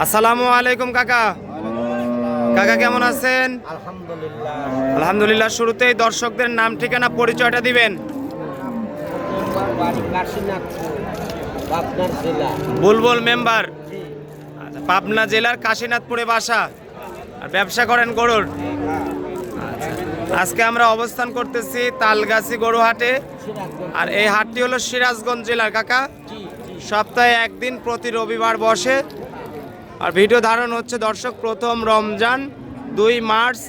আসসালামু আলাইকুম কাকা। কাকা কেমন আছেন? আলহামদুলিল্লাহ। আলহামদুলিল্লাহ। শুরুতেই দর্শকদের নাম ঠিকানা পরিচয়টা দিবেন। পাবনা জেলা। বুলবুল মেম্বার। আচ্ছা, পাবনা জেলার কাশীনাথপুরে বাসা, আর ব্যবসা করেন গরুর। আচ্ছা, আজকে আমরা অবস্থান করতেছি তালগাছি গরু হাটে, আর এই হাটটি হলো সিরাজগঞ্জ জেলার কাকা। সপ্তাহে একদিন প্রতি রবিবার বসে, আর ভিডিও ধারণ হচ্ছে দর্শক প্রথম রমজান 2 মার্চ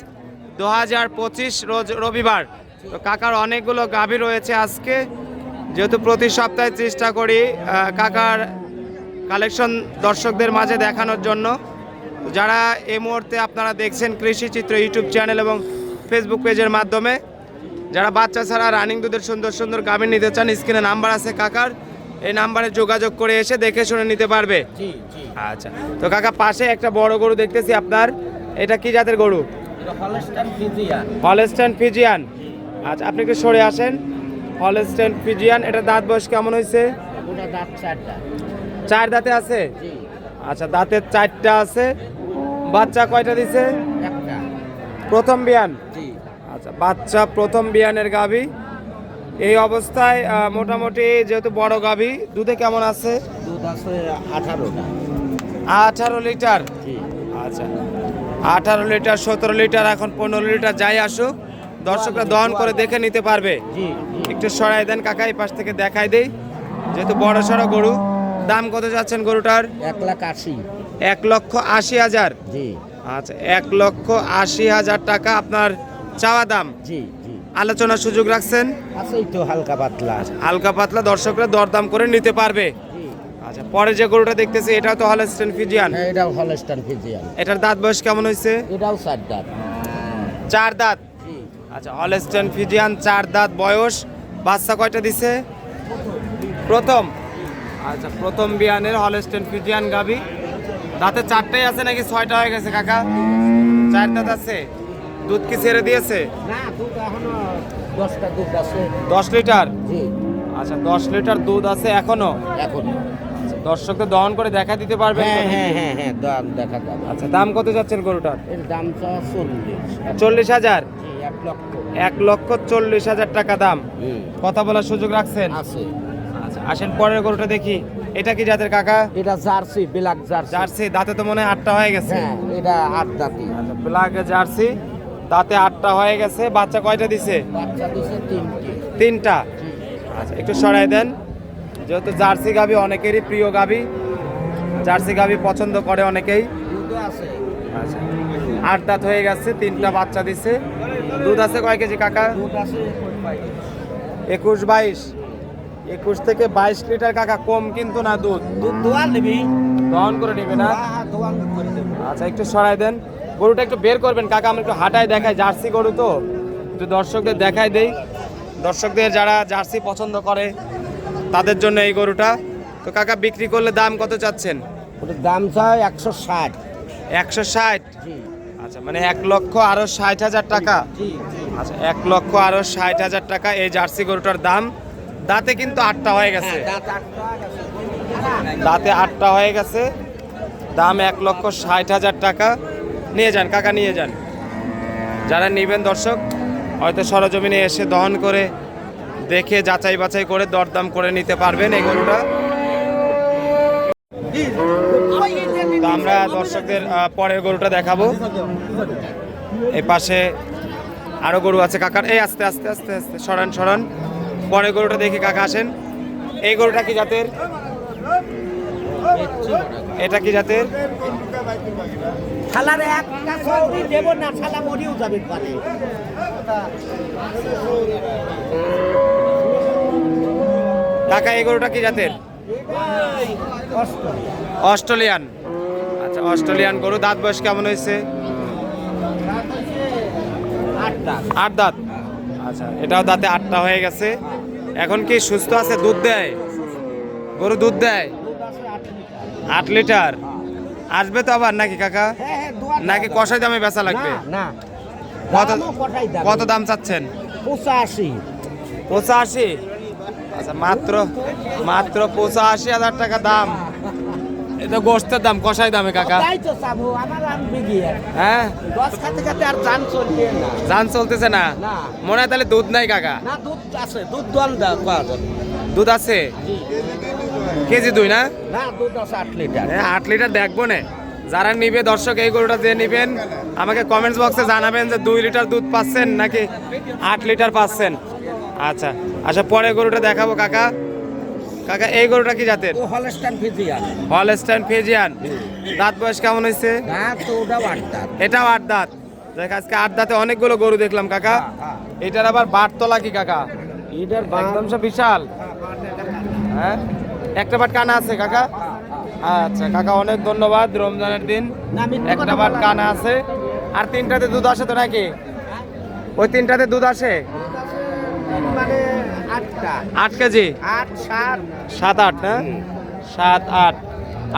2025 রোজ রবিবার। তো কাকার অনেকগুলো গাভী রয়েছে আজকে, যেহেতু প্রতি সপ্তাহে চেষ্টা করি কাকার কালেকশন দর্শকদের মাঝে দেখানোর জন্য। যারা এই মুহূর্তে আপনারা দেখছেন কৃষি চিত্র ইউটিউব চ্যানেল এবং ফেসবুক পেজের মাধ্যমে, যারা বাচ্চা ছাড়া রানিং দুধের সুন্দর সুন্দর গাভী নিতে চান, স্ক্রিনে নাম্বার আছে কাকার, এই নাম্বারে যোগাযোগ করে এসে দেখে শুনে নিতে পারবে। আচ্ছা, তো কাকা পাশে একটা বড় গরু দেখতেছি আপনার, এটা কি জাতের গরু? Holstein Friesian. আচ্ছা, আপনি কি সরে আসেন। হলস্টাইন ফিজিয়ান, এটা দাঁত বয়স কেমন হয়েছে? চার দাঁতে আছে। আচ্ছা, দাঁতের 4টা আছে। বাচ্চা কয়টা দিছে? প্রথম বিয়ান। আচ্ছা, বাচ্চা প্রথম বিয়ানের গাভী। এই অবস্থায় মোটামুটি যেহেতু বড় গাভী, দুধে কেমন আছে? দুধ আছে 18টা। 18 লিটার। আচ্ছা, 18 লিটার, 17 লিটার, এখন 15 লিটার যাই আসুক, দর্শকরা দহন করে দেখে নিতে পারবে। একটু সরাই দেন কাকা, এই পাশ থেকে দেখাই দেই, যেহেতু বড় সড়ো গরু। দাম কত যাচ্ছেন গরুটার? 1,80,000। 1,80,000। জি। আচ্ছা, 1,80,000 টাকা আপনার চাওয়া দাম। জি। আলোচনার সুযোগ রাখছেন? আছে একটু হালকা পাতলা। হালকা পাতলা দর্শকরা দরদাম করে নিতে পারবে। আচ্ছা, পরে যে গরুটা দেখতেছি এটাও তো হলস্টাইন ফিজিয়ান। হ্যাঁ, এটাও হলস্টাইন ফিজিয়ান। এটার দাঁত বয়স কেমন হয়েছে? এটাও 4 দাঁত। 4 দাঁত। আচ্ছা, হলস্টাইন ফিজিয়ান 4 দাঁত বয়স। বাচ্চা কয়টা দিছে? প্রথম। আচ্ছা, প্রথম বিয়ানের হলস্টাইন ফিজিয়ান গাভী। দাঁতে 4টাই আছে নাকি 6টা হয়ে গেছে কাকা? 4 দাঁত আছে। দুধ কি ছেড়ে দিয়েছে? না, দুধ এখনো 10টা দুধ আছে। 10 লিটার। জি। আচ্ছা, 10 লিটার দুধ আছে এখনো। দর্শকদের দহন করে দেখা দিতে পারবেন? হ্যাঁ, দাম দেখা যাবে। আচ্ছা, দাম কত যাচ্ছেন গরুটার? এর দাম তো 40,000। 40,000। 1 লক্ষ। 1,40,000 টাকা দাম। কথা বলার সুযোগ রাখছেন? আছে। আচ্ছা, আসেন পরের গরুটা দেখি। এটা কি জাতের কাকা? এটা জার্সি, ব্ল্যাক জার্সি। জার্সি, দাঁতে তো মনে হয় 8টা হয়ে গেছে। হ্যাঁ, এটা 8 দাঁতি। আচ্ছা, ব্ল্যাক জার্সি, দাঁতে 8টা হয়ে গেছে। বাচ্চা কয়টা দিছে? বাচ্চা দিছে 3টি। 3টা। আচ্ছা, একটু সরাই দেন, যেহেতু জার্সি গাভী অনেকেরই প্রিয় গাভী, জার্সি গাভী পছন্দ করে অনেকেই। দুধও আছে। আচ্ছা, 8 দাঁত হয়ে গেছে, 3টা বাচ্চা দিছে। দুধ আছে কয় কেজি কাকা? দুধ আছে 21-22। 21 থেকে 22 লিটার কাকা, কম কিন্তু না দুধ। দুধ দোয়াল নিবি? দহন করে নেবে না? হ্যাঁ, দোয়াল করে দেব। আচ্ছা, একটু সরাই দেন, গরুটা একটু বের করবেন কাকা, আমরা একটু হাঁটায় দেখাই, জার্সি গরু তো একটু দর্শকদের দেখাই দেই। দর্শকদের যারা জার্সি পছন্দ করে তাদের জন্য এই গরুটা। তো কাকা, বিক্রি করলে দাম কত চাচ্ছেন? ওটার দাম চাই 160। 160? জি। আচ্ছা, মানে 1,60,000 টাকা। আচ্ছা, 1,60,000 টাকা এই জার্সি গরুটার দাম। দাঁতে কিন্তু 8টা হয়ে গেছে। দাঁতে 8টা হয়ে গেছে। দাম 1,60,000 টাকা। নিয়ে যান কাকা, নিয়ে যান। যারা নেবেন দর্শক, হয়তো সরজমিনে এসে দহন করে দেখে যাচাই বাছাই করে দরদাম করে নিতে পারবেন এই গরুটা। তো আমরা দর্শকদের পরের গরুটা দেখাবো। এই পাশে আরো গরু আছে কাকার। এই আস্তে আস্তে আস্তে আস্তে সরান। পরের গরুটা দেখি কাকা, আসেন। এই গরুটা কি জাতের? এটা কি জাতের? শালার একটা সবজি দেব না, শালা মরিও যাবে পারে। কাকা, এই গরুটা কি জাতের? অস্ট্রেলিয়ান। আচ্ছা, অস্ট্রেলিয়ান গরু। দাঁত বয়স কেমন হয়েছে? 8 দাঁত। আচ্ছা, এটাও দাঁতে 8টা হয়ে গেছে। এখন কি সুস্থ আছে? দুধ দেয় গরু? দুধ দেয় 8 লিটার। আসবে তো আবার নাকি কাকা? নাকি কষাই দামে বেচা লাগবে? না, কত দাম চাচ্ছেন? 85। 85? আচ্ছা, মাত্র 85,000 টাকা দাম এটা গোস্তের দাম কষাই দামে কাকা। তাই তো চাবো আমার আনবি গিয়ে হ্যাঁ 10 খাতে খাতে আর জান চলবে না। জান চলতেছে না, না। মনে হয় তাহলে দুধ নাই কাকা? না দুধ আছে, দুধ দোয়ান দা পাওয়া যাবে। দুধ আছে জি। কেজি 2 না? না দুধ আছে 8 লিটার। 8 লিটার দেখবো না। যারা নিবে দর্শক এই গরুটা যে নিবেন আমাকে কমেন্টস বক্সে জানাবেন যে 2 লিটার দুধ পাচ্ছেন নাকি 8 লিটার পাচ্ছেন। আচ্ছা আচ্ছা, পরে গরুটা দেখাবো কাকা। কাকা এই গরুটা কি জাতের? ও হলস্টাইন ফিজিয়ান। Holstein Friesian. দাঁত বয়স কেমন হয়েছে? না তো ওটাও 8 দাঁত। এটাও 8 দাঁত। দেখ আজকে 8 দাঁতে অনেকগুলো গরু দেখলাম কাকা। হ্যাঁ। এটার আবার বাটতলা কি কাকা? এটার একদম সব বিশাল। হ্যাঁ একটা বাট কানা আছে কাকা? আচ্ছা কাকা অনেক ধন্যবাদ। রমজানের দিন না, মিথ্যে একটা কথা বাট বলা কানা আছে। আর 3টাতে দুধ আসে তো নাকি? ওই 3টাতে দুধ আসে মানে 8টা। 8 কেজি? 8 7 7 8 না? 7 8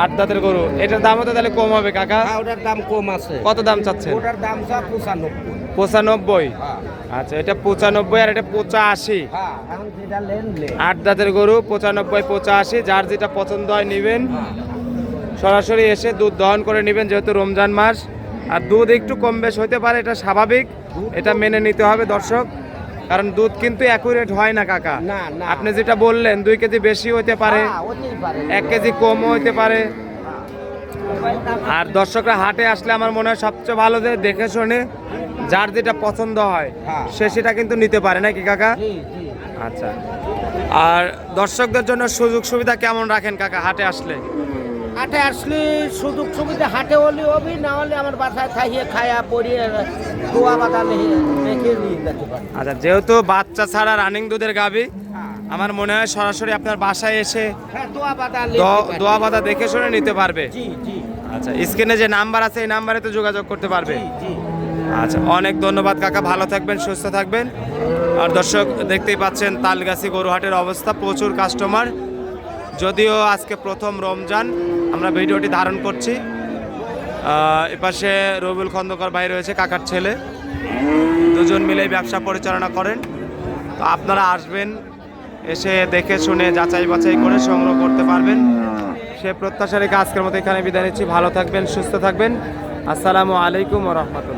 8 দাঁতের গরু। এটার দামও তো তাহলে কম হবে কাকা? হ্যাঁ ওটার দাম কম আছে। কত দাম চাচ্ছেন? ওটার দাম সব 95। 95। হ্যাঁ আচ্ছা এটা 95 আর এটা 85। হ্যাঁ এখন যেটা লেন 8 দাঁতের গরু 95 85। যার যেটা পছন্দ হয় নেবেন, সরাসরি এসে দুধ দহন করে নেবেন যেহেতু রমজান মাস। আর দুধ একটু কম বেশ হতে পারে, এটা স্বাভাবিক, এটা মেনে নিতে হবে দর্শক। কারণ দুধ কিন্তু অ্যাকুরেট হয় না কাকা। না না আপনি যেটা বললেন 2 কেজি বেশি হতে পারে, হ্যাঁ, হতেই পারে। 1 কেজি কমও হতে পারে। আর দর্শকরা হাটে আসলে আমার মনে হয় সবচেয়ে ভালো যে দেখে শুনে যার যেটা পছন্দ হয় হ্যাঁ। সে সেটা কিন্তু নিতে পারে নাকি কাকা? জি জি। আচ্ছা, আর দর্শকদের জন্য সুযোগ সুবিধা কেমন রাখেন কাকা হাটে আসলে? হাটে আসলে সুযোগ সুবিধা হাটে হলে হবে, না হলে আমার বাসায় খাইয়ে খায়া পরিয়ে দোয়া বাগানে রেখে নিয়ে যেতে পারি। আচ্ছা, যেহেতু বাচ্চা ছাড়া রানিং দুধের গাভী, আমার মনে হয় সরাসরি আপনার বাসায় এসে হ্যাঁ দোয়া বাগান দোয়া পাতা দেখে শুনে নিতে পারবে। জি জি আচ্ছা, স্ক্রিনে যে নাম্বার আছে এই নাম্বারে তো যোগাযোগ করতে পারবে। জি জি। আচ্ছা, অনেক ধন্যবাদ কাকা, ভালো থাকবেন, সুস্থ থাকবেন। আর দর্শক দেখতেই পাচ্ছেন তালগাছি গরুহাটের অবস্থা, প্রচুর কাস্টমার। যদিও আজকে প্রথম রমজান আমরা ভিডিওটি ধারণ করছি। এপাশে রবিউল খন্দকার ভাই রয়েছে, কাকার ছেলে, দুজন মিলেই ব্যবসা পরিচালনা করেন। তো আপনারা আসবেন, এসে দেখে শুনে যাচাই বাছাই করে সংগ্রহ করতে পারবেন। সে প্রত্যাশা রেখে আজকের মতো এখানে বিদায় নিচ্ছি। ভালো থাকবেন, সুস্থ থাকবেন। আসসালামু আলাইকুম ওয়া রাহমাতুল্লাহ।